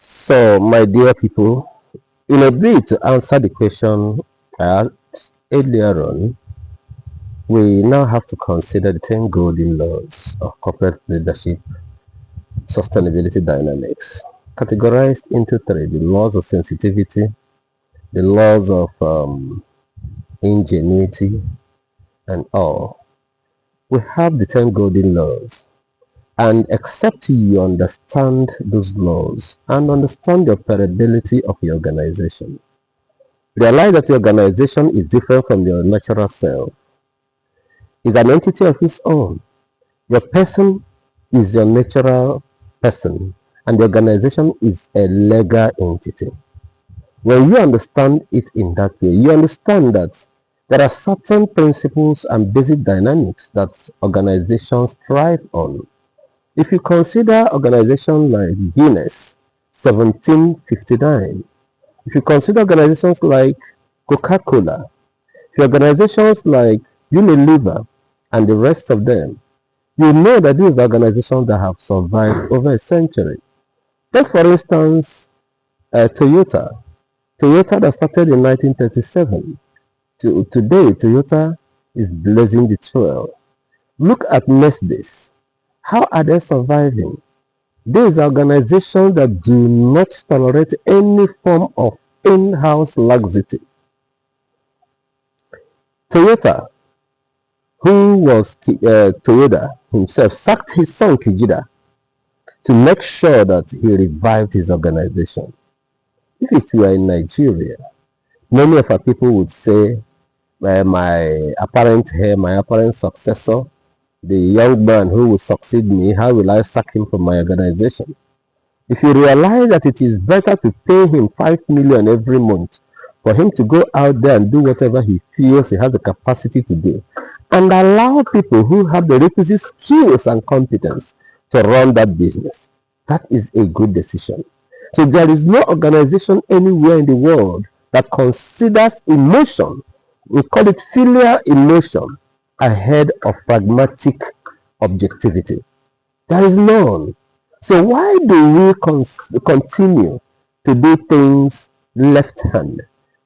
So, my dear people, in a bid to answer the question I asked earlier on, we now have to consider the 10 golden laws of corporate leadership sustainability dynamics, categorized into three: the laws of sensitivity, the laws of ingenuity, and all. We have the 10 golden laws, and except you understand those laws and understand the operability of your organization, realize that your organization is different from your natural self, is an entity of its own. Your person is your natural person, and the organization is a legal entity. When you understand it in that way, you understand that there are certain principles and basic dynamics that organizations thrive on. If you consider organizations like Guinness 1759, if you consider organizations like Coca-Cola, if you organizations like Unilever and the rest of them, you know that these are organizations that have survived over a century. Take for instance Toyota. Toyota that started in 1937. To today, Toyota is blazing the trail. Look at Mercedes. How are they surviving? These are organizations that do not tolerate any form of in-house laxity. Toyota, who was Toyoda himself, sacked his son Kijida to make sure that he revived his organization. If it were in Nigeria, many of our people would say, my apparent heir, my apparent successor, the young man who will succeed me, how will I sack him from my organization? If you realize that it is better to pay him 5 million every month for him to go out there and do whatever he feels he has the capacity to do, and allow people who have the requisite skills and competence to run that business, that is a good decision. So there is no organization anywhere in the world that considers emotion, we call it filial emotion, ahead of pragmatic objectivity. There is none. So why do we continue to do things left hand,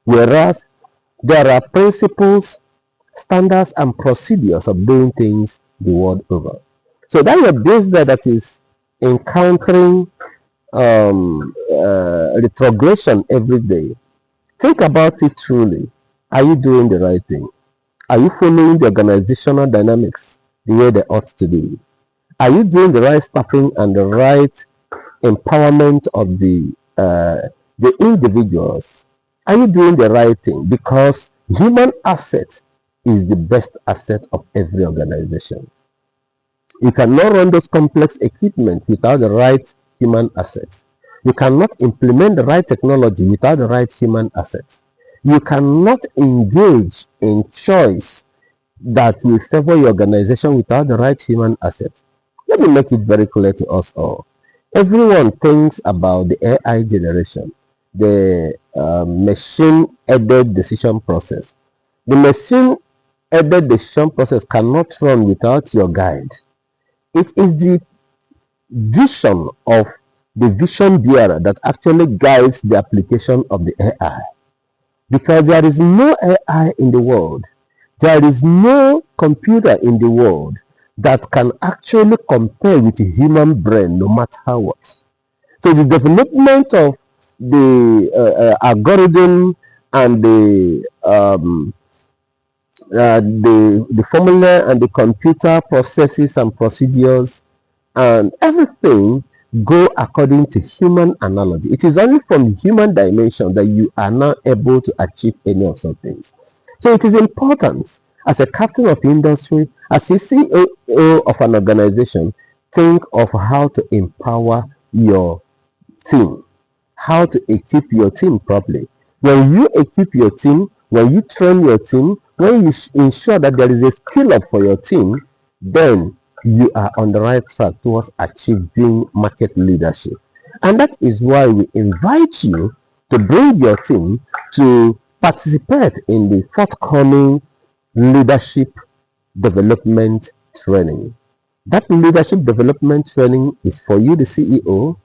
whereas there are principles, standards, and procedures of doing things the world over? So that your business that is encountering retrogression every day, think about it truly. Are you doing the right thing? Are you following the organizational dynamics the way they ought to be? Are you doing the right staffing and the right empowerment of the individuals? Are you doing the right thing? Because human asset is the best asset of every organization. You cannot run those complex equipment without the right human assets. You cannot implement the right technology without the right human assets. You cannot engage in choice that will favor your organization without the right human assets. Let me make it very clear to us all. Everyone thinks about the AI generation, the machine-aided decision process. The machine-aided decision process cannot run without your guide. It is the vision of the vision bearer that actually guides the application of the AI. Because there is no AI in the world, there is no computer in the world that can actually compare with a human brain, no matter what. So the development of the algorithm and the formula and the computer processes and procedures and everything go according to human analogy. It is only from human dimension that you are now able to achieve any of some things. So it is important as a captain of industry, as a CEO of an organization, think of how to empower your team, how to equip your team properly. When you equip your team, when you train your team, when you ensure that there is a skill up for your team, then you are on the right track towards achieving market leadership. And that is why we invite you to bring your team to participate in the forthcoming leadership development training. That leadership development training is for you, the CEO,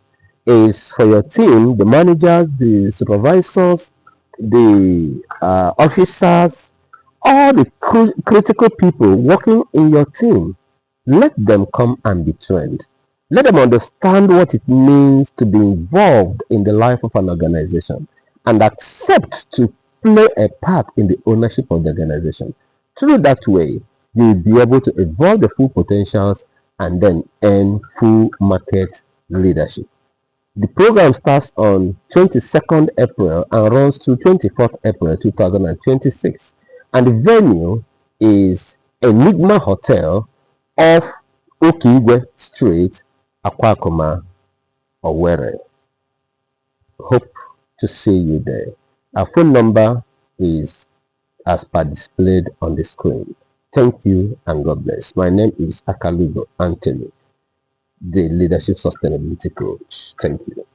is for your team, the managers, the supervisors, the officers, all the critical people working in your team. Let them come and be trained. Let them understand what it means to be involved in the life of an organization and accept to play a part in the ownership of the organization. Through that way, you'll be able to evolve the full potentials and then earn full market leadership. The program starts on 22nd April and runs to 24th April 2026. And the venue is Enigma Hotel off Okigwe Street, Akwakoma, Owerri. Hope to see you there. Our phone number is as per displayed on the screen. Thank you and God bless. My name is Akalugo Anthony, the Leadership Sustainability Coach. Thank you.